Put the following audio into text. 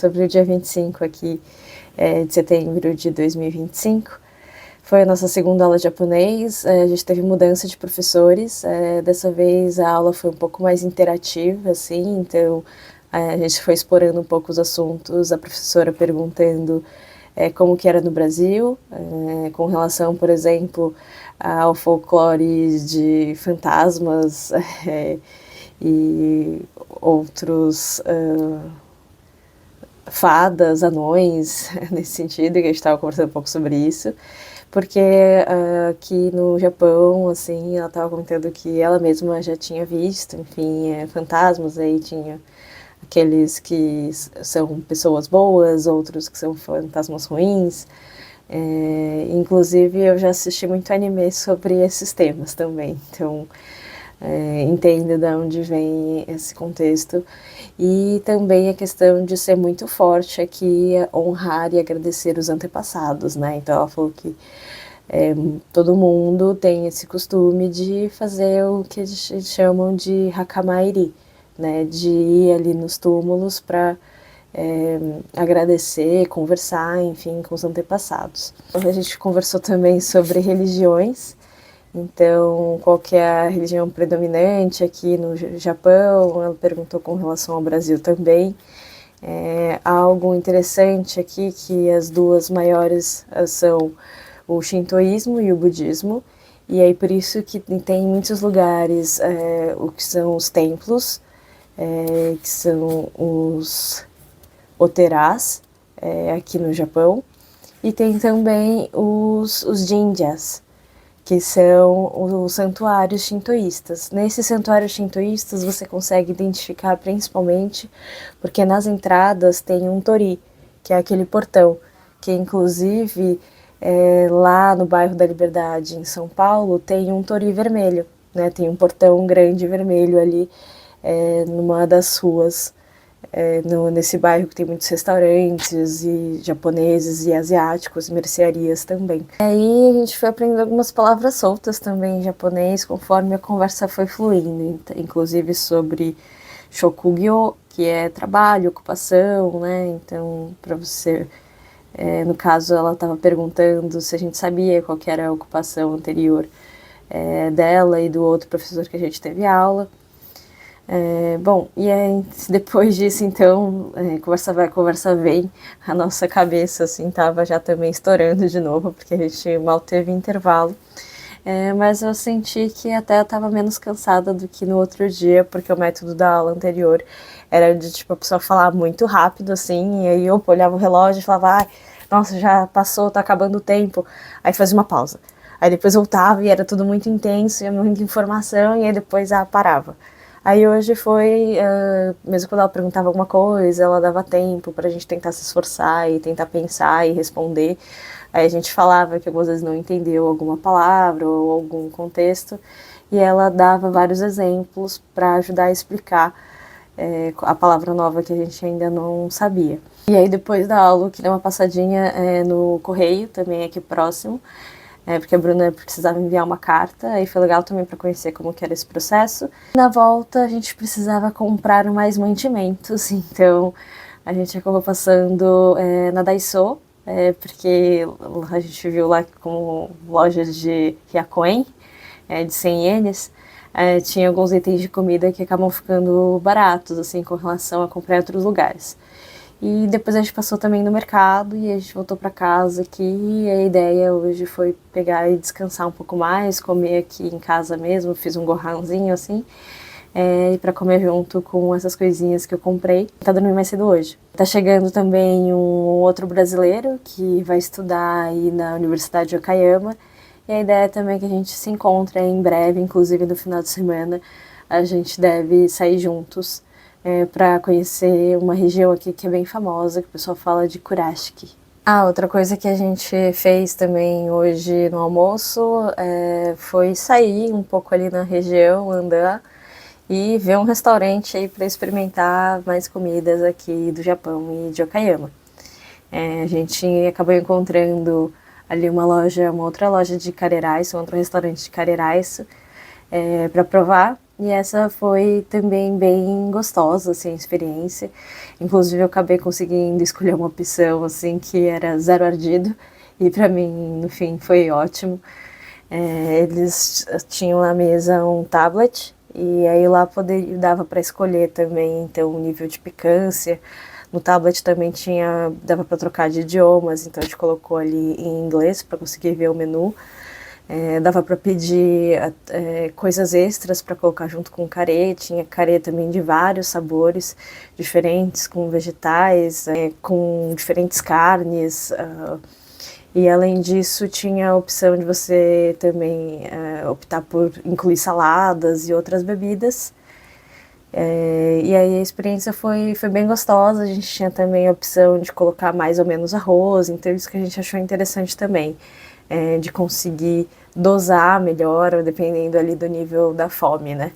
sobre o dia 25 aqui de setembro de 2025. Foi a nossa segunda aula de japonês, a gente teve mudança de professores, dessa vez a aula foi um pouco mais interativa, assim, então a gente foi explorando um pouco os assuntos, a professora perguntando como que era no Brasil, com relação, por exemplo, ao folclore de fantasmas e outros fadas, anões, nesse sentido, que a gente estava conversando um pouco sobre isso, porque aqui no Japão, assim, ela estava comentando que ela mesma já tinha visto, enfim, fantasmas, aí tinha aqueles que são pessoas boas, outros que são fantasmas ruins. Inclusive, eu já assisti muito anime sobre esses temas também, então entendo de onde vem esse contexto. E também a questão de ser muito forte aqui, honrar e agradecer os antepassados, né? Então, ela falou que todo mundo tem esse costume de fazer o que eles chamam de hakamairi, né, de ir ali nos túmulos para agradecer, conversar, enfim, com os antepassados. A gente conversou também sobre religiões, então qual que é a religião predominante aqui no Japão, ela perguntou com relação ao Brasil também. Algo interessante aqui que as duas maiores são o shintoísmo e o budismo, e aí por isso que tem em muitos lugares o que são os templos, que são os oterás, aqui no Japão, e tem também os jinjas, que são os santuários shintoístas. Nesses santuários shintoístas você consegue identificar principalmente porque nas entradas tem um tori, que é aquele portão, que inclusive lá no bairro da Liberdade, em São Paulo, tem um tori vermelho, né? Tem um portão grande vermelho ali numa das ruas, nesse bairro que tem muitos restaurantes e japoneses e asiáticos, mercearias também. Aí a gente foi aprendendo algumas palavras soltas também em japonês conforme a conversa foi fluindo, inclusive sobre shokugyo, que é trabalho, ocupação, né? Então, para você, no caso, ela estava perguntando se a gente sabia qual que era a ocupação anterior dela e do outro professor que a gente teve aula. Bom, e aí, depois disso, então, conversa vai, conversa vem, a nossa cabeça, assim, tava já também estourando de novo, porque a gente mal teve intervalo, mas eu senti que até eu tava menos cansada do que no outro dia, porque o método da aula anterior era de, tipo, a pessoa falar muito rápido, assim, e aí eu olhava o relógio e falava, ai, nossa, já passou, tá acabando o tempo, aí fazia uma pausa, aí depois voltava e era tudo muito intenso, e muita informação, e aí depois parava. Aí hoje foi, mesmo quando ela perguntava alguma coisa, ela dava tempo pra gente tentar se esforçar e tentar pensar e responder. Aí a gente falava que algumas vezes não entendeu alguma palavra ou algum contexto, e ela dava vários exemplos para ajudar a explicar a palavra nova que a gente ainda não sabia. E aí depois da aula, que deu uma passadinha no correio, também aqui próximo, porque a Bruna precisava enviar uma carta, aí foi legal também para conhecer como que era esse processo. Na volta a gente precisava comprar mais mantimentos, então a gente acabou passando na Daiso, porque a gente viu lá como lojas de Hyakuen, de 100 ienes, tinha alguns itens de comida que acabam ficando baratos, assim, com relação a comprar em outros lugares. E depois a gente passou também no mercado e a gente voltou para casa aqui, e a ideia hoje foi pegar e descansar um pouco mais, comer aqui em casa mesmo, fiz um gohanzinho assim, para comer junto com essas coisinhas que eu comprei. Tá dormindo mais cedo hoje. Tá chegando também um outro brasileiro que vai estudar aí na Universidade de Okayama, e a ideia também é que a gente se encontre em breve, inclusive no final de semana, a gente deve sair juntos para conhecer uma região aqui que é bem famosa, que o pessoal fala de Kurashiki. Outra coisa que a gente fez também hoje no almoço foi sair um pouco ali na região, andar e ver um restaurante aí para experimentar mais comidas aqui do Japão e de Okayama. A gente acabou encontrando ali uma outra loja de kareraisu, um outro restaurante de kareraisu para provar. E essa foi também bem gostosa, assim, a experiência. Inclusive, eu acabei conseguindo escolher uma opção, assim, que era zero ardido. E para mim, no fim, foi ótimo. Eles tinham na mesa um tablet. E aí lá dava para escolher também, então, o nível de picância. No tablet também dava para trocar de idiomas, então a gente colocou ali em inglês para conseguir ver o menu. Dava para pedir coisas extras para colocar junto com o carê. Tinha carê também de vários sabores diferentes, com vegetais, com diferentes carnes. E além disso, tinha a opção de você também optar por incluir saladas e outras bebidas. E aí a experiência foi bem gostosa. A gente tinha também a opção de colocar mais ou menos arroz, então isso que a gente achou interessante também, de conseguir dosar melhor, dependendo ali do nível da fome, né?